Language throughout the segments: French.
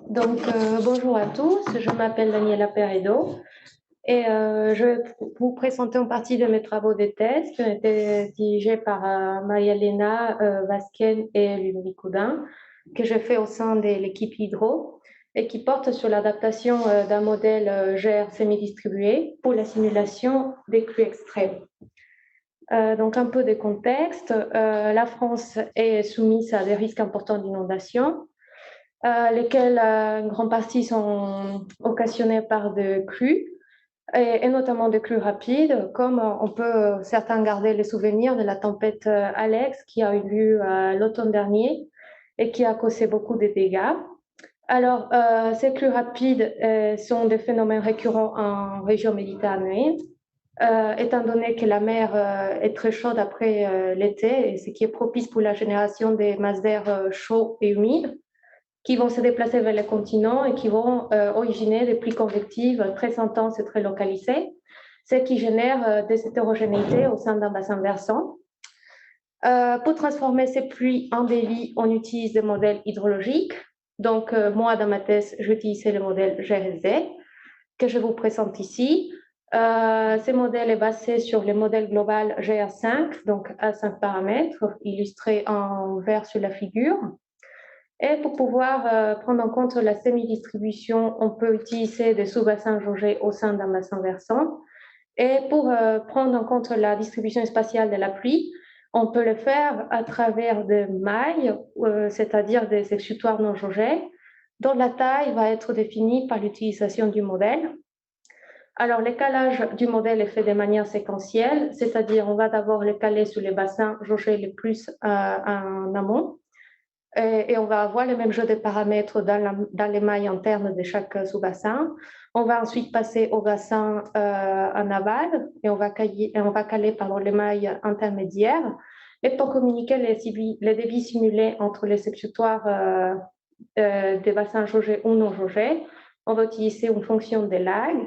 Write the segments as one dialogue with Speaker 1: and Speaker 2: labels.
Speaker 1: Bonjour à tous, je m'appelle Daniela Peredo et je vais vous présenter une partie de mes travaux de thèse qui ont été dirigés par Maria-Elena Vasquen et Ludovic Coudin, que j'ai fait au sein de l'équipe Hydro et qui portent sur l'adaptation d'un modèle GR semi-distribué pour la simulation des crues extrêmes. Donc un peu de contexte, la France est soumise à des risques importants d'inondation lesquels en grande partie sont occasionnés par des crues, et notamment des crues rapides, comme on peut certains garder les souvenirs de la tempête Alex qui a eu lieu l'automne dernier et qui a causé beaucoup de dégâts. Alors, ces crues rapides sont des phénomènes récurrents en région méditerranéenne, étant donné que la mer est très chaude après l'été, et ce qui est propice pour la génération des masses d'air chauds et humides qui vont se déplacer vers les continents et qui vont originer des pluies convectives très intenses et très localisées, ce qui génère des hétérogénéités au sein d'un bassin versant. Pour transformer ces pluies en débit, on utilise des modèles hydrologiques. Donc, moi, dans ma thèse, j'utilisais le modèle GRZ que je vous présente ici. Ce modèle est basé sur le modèle global GR5, donc à 5 paramètres, illustrés en vert sur la figure. Et pour pouvoir prendre en compte la semi-distribution, on peut utiliser des sous-bassins jaugés au sein d'un bassin versant. Et pour prendre en compte la distribution spatiale de la pluie, on peut le faire à travers des mailles, c'est-à-dire des exutoires non jaugés, dont la taille va être définie par l'utilisation du modèle. Alors, le calage du modèle est fait de manière séquentielle, c'est-à-dire on va d'abord le caler sur les bassins jaugés les plus en amont, et on va avoir le même jeu de paramètres dans les mailles internes de chaque sous-bassin. On va ensuite passer au bassin en aval et on va caler les mailles intermédiaires. Et pour communiquer les débits simulés entre les exutoires des bassins jaugés ou non jaugés, on va utiliser une fonction de lag,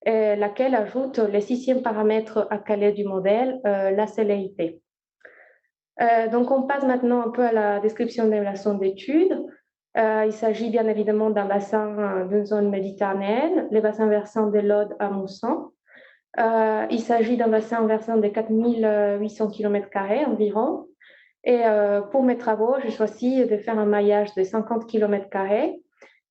Speaker 1: laquelle ajoute le sixième paramètre à caler du modèle, la célérité. Donc, on passe maintenant un peu à la description de la zone d'étude. Il s'agit bien évidemment d'un bassin d'une zone méditerranéenne, le bassin versant de l'Aude à Moussan. Il s'agit d'un bassin versant de 4800 km² environ. Et pour mes travaux, j'ai choisi de faire un maillage de 50 km².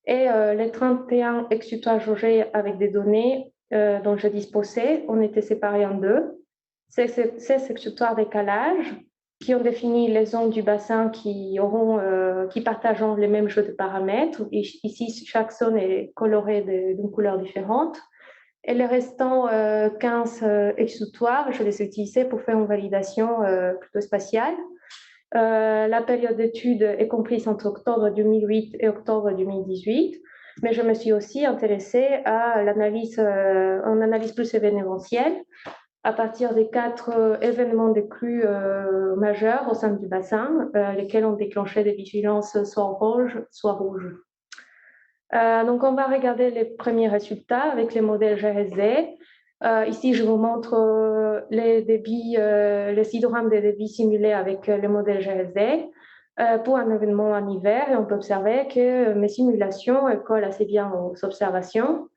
Speaker 1: Et les 31 exutoires jaugés avec des données dont je disposais, on était séparés en deux. Ces exutoires d'écalage qui ont défini les zones du bassin qui partageront les mêmes jeux de paramètres. Ici, chaque zone est colorée d'une couleur différente. Et les restants 15 exutoires, je les ai utilisés pour faire une validation plutôt spatiale. La période d'étude est comprise entre octobre 2008 et octobre 2018, mais je me suis aussi intéressée à l'analyse, en analyse plus événementielle, à partir des 4 événements de crues majeurs au sein du bassin, lesquels ont déclenché des vigilances soit orange, soit rouge. Donc, on va regarder les premiers résultats avec les modèles GRZ. Ici, je vous montre les débits, les hydrogrammes des débits simulés avec le modèle GRZ pour un événement en hiver. Et on peut observer que mes simulations collent assez bien aux observations.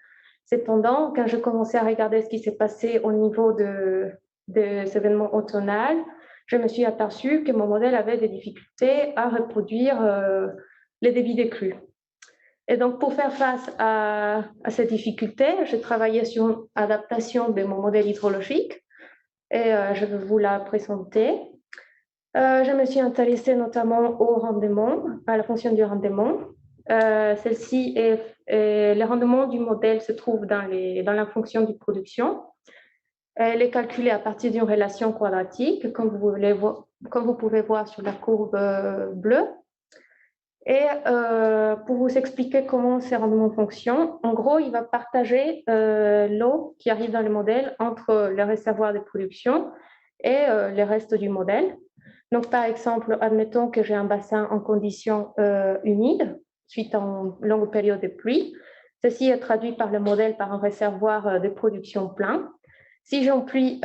Speaker 1: Cependant, quand je commençais à regarder ce qui s'est passé au niveau des événements automnales, je me suis aperçue que mon modèle avait des difficultés à reproduire les débits des crues. Et donc, pour faire face à ces difficultés, j'ai travaillé sur une adaptation de mon modèle hydrologique et je vais vous la présenter. Je me suis intéressée notamment au rendement, à la fonction du rendement. Celle-ci le rendement du modèle se trouve dans la fonction de production. Elle est calculée à partir d'une relation quadratique, comme vous pouvez voir sur la courbe bleue. Et pour vous expliquer comment ces rendements fonctionnent, en gros, il va partager l'eau qui arrive dans le modèle entre le réservoir de production et le reste du modèle. Donc, par exemple, admettons que j'ai un bassin en conditions humides suite à une longue période de pluie. Ceci est traduit par le modèle par un réservoir de production plein. Si j'ai une pluie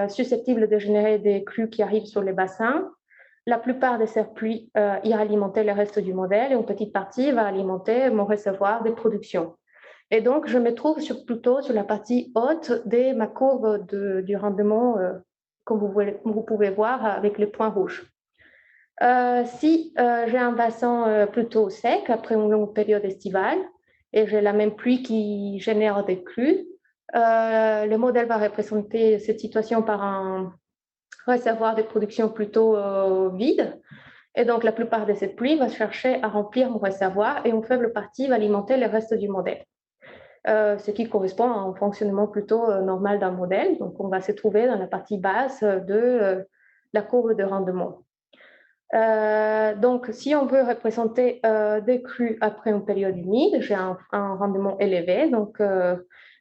Speaker 1: susceptible de générer des crues qui arrivent sur les bassins, la plupart des circuits ira alimenter le reste du modèle et une petite partie va alimenter mon réservoir de production. Et donc, je me trouve plutôt sur la partie haute de ma courbe du rendement, comme vous pouvez voir avec les points rouges. Si j'ai un bassin plutôt sec après une longue période estivale et j'ai la même pluie qui génère des crues, le modèle va représenter cette situation par un réservoir de production plutôt vide. Et donc, la plupart de cette pluie va chercher à remplir mon réservoir et une faible partie va alimenter le reste du modèle. Ce qui correspond à un fonctionnement plutôt normal d'un modèle. Donc, on va se trouver dans la partie basse de la courbe de rendement. Donc, si on veut représenter des crues après une période humide, j'ai un rendement élevé. Donc,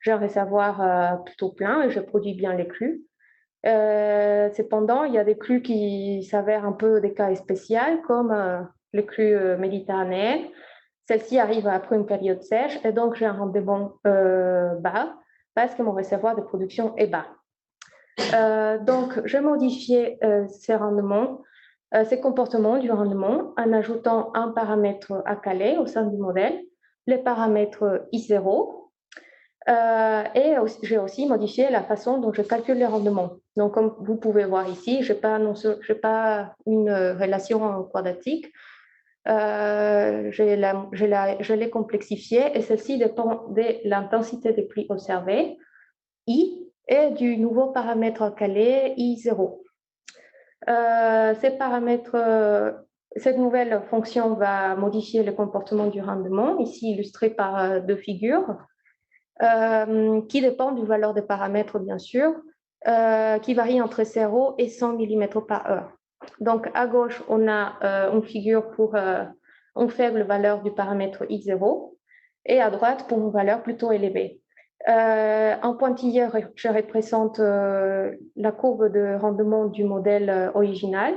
Speaker 1: j'ai un réservoir plutôt plein et je produis bien les crues. Cependant, il y a des crues qui s'avèrent un peu des cas spéciaux, comme les crues méditerranéennes. Celle-ci arrive après une période sèche et donc j'ai un rendement bas parce que mon réservoir de production est bas. Donc, je modifiais ces rendements, ces comportements du rendement en ajoutant un paramètre à caler au sein du modèle, le paramètre I0. Et j'ai aussi modifié la façon dont je calcule le rendement. Donc, comme vous pouvez voir ici, je n'ai pas une relation quadratique. Je l'ai complexifié et ceci dépend de l'intensité des pluies observées, I, et du nouveau paramètre calé, I0. Cette nouvelle fonction va modifier le comportement du rendement, ici illustré par deux figures, qui dépendent du valeur des paramètres, bien sûr, qui varie entre 0 et 100 mm par heure. Donc, à gauche, on a une figure pour une faible valeur du paramètre I0 et à droite pour une valeur plutôt élevée. En pointillé, je représente la courbe de rendement du modèle original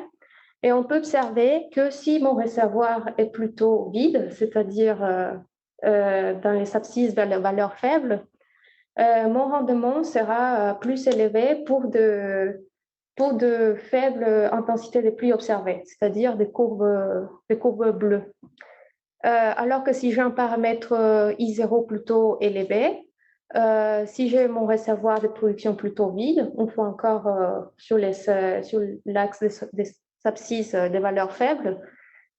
Speaker 1: et on peut observer que si mon réservoir est plutôt vide, c'est-à-dire dans les abscisses vers les valeurs faibles, mon rendement sera plus élevé pour de faibles intensités des pluies observées, c'est-à-dire des courbes bleues. Alors que si j'ai un paramètre I0 plutôt élevé, si j'ai mon réservoir de production plutôt vide, une fois encore sur l'axe des abscisses des valeurs faibles,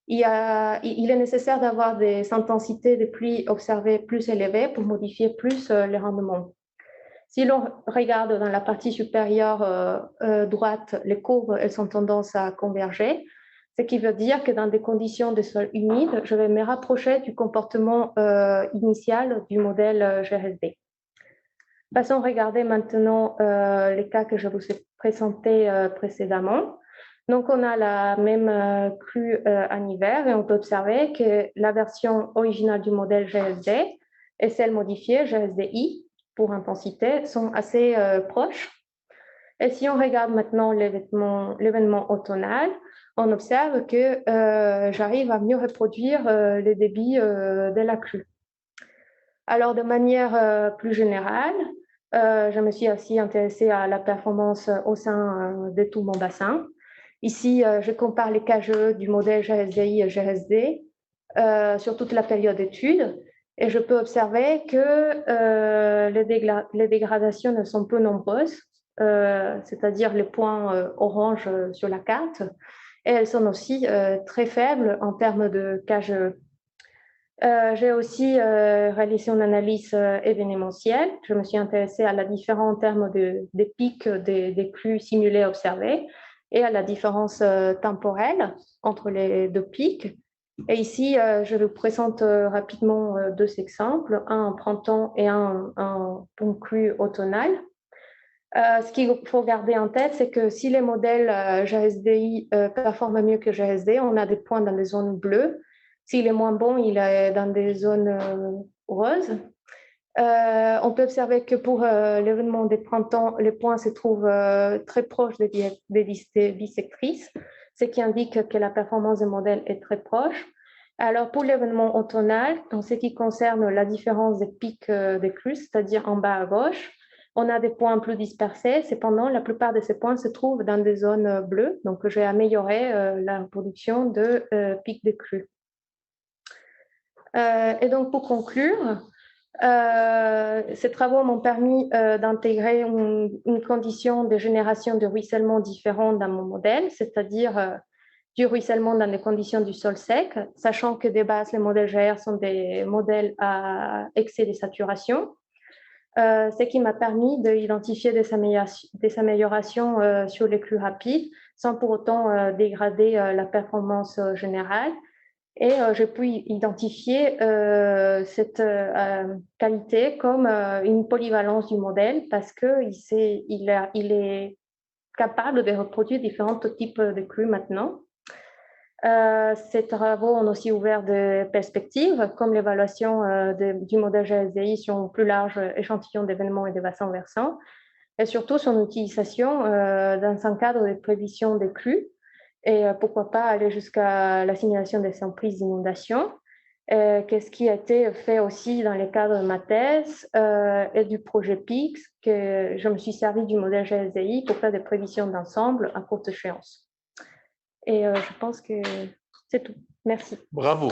Speaker 1: il est nécessaire d'avoir des intensités de pluie observées plus élevées pour modifier plus le rendement. Si l'on regarde dans la partie supérieure droite, les courbes, elles ont tendance à converger, ce qui veut dire que dans des conditions de sol humide, je vais me rapprocher du comportement initial du modèle GRSD. Passons regarder maintenant les cas que je vous ai présentés précédemment. Donc, on a la même crue en hiver et on peut observer que la version originale du modèle GSD et celle modifiée, GSDI, pour intensité, sont assez proches. Et si on regarde maintenant l'événement automnal, on observe que j'arrive à mieux reproduire les débits de la crue. Alors, de manière plus générale, je me suis aussi intéressée à la performance au sein de tout mon bassin. Ici, je compare les KGE du modèle GSDI et GSD sur toute la période d'étude et je peux observer que les dégradations ne sont peu nombreuses, c'est-à-dire les points orange sur la carte, et elles sont aussi très faibles en termes de KGE. J'ai aussi réalisé une analyse événementielle. Je me suis intéressée à la différence en termes des pics des crues simulées observées et à la différence temporelle entre les deux pics. Et ici, je vous présente rapidement deux exemples, un en printemps et un en crue automnale. Ce qu'il faut garder en tête, c'est que si les modèles GSDI performent mieux que GSD, on a des points dans les zones bleues. S'il est moins bon, il est dans des zones roses. On peut observer que pour l'événement des printemps, les points se trouvent très proches des listes bisectrices, ce qui indique que la performance des modèles est très proche. Alors, pour l'événement automnal, en ce qui concerne la différence des pics des crues, c'est-à-dire en bas à gauche, On a des points plus dispersés. Cependant, la plupart de ces points se trouvent dans des zones bleues. Donc, j'ai amélioré la reproduction de pics de crue. Et donc, pour conclure, ces travaux m'ont permis d'intégrer une condition de génération de ruissellement différente dans mon modèle, c'est-à-dire du ruissellement dans les conditions du sol sec, sachant que de base, les modèles GR sont des modèles à excès de saturation, ce qui m'a permis d'identifier des améliorations sur les crues rapides sans pour autant dégrader la performance générale. Et j'ai pu identifier cette qualité comme une polyvalence du modèle parce qu'il est capable de reproduire différents types de crues maintenant. Ces travaux ont aussi ouvert des perspectives, comme l'évaluation du modèle GSDI sur un plus large échantillon d'événements et de bassins versants, et surtout son utilisation dans un cadre de prévision des crues, et pourquoi pas aller jusqu'à la simulation des emprises d'inondation, qu'est-ce qui a été fait aussi dans le cadre de ma thèse et du projet PIX, que je me suis servi du modèle GSDI pour faire des prévisions d'ensemble à courte échéance. Et je pense que c'est tout. Merci.
Speaker 2: Bravo.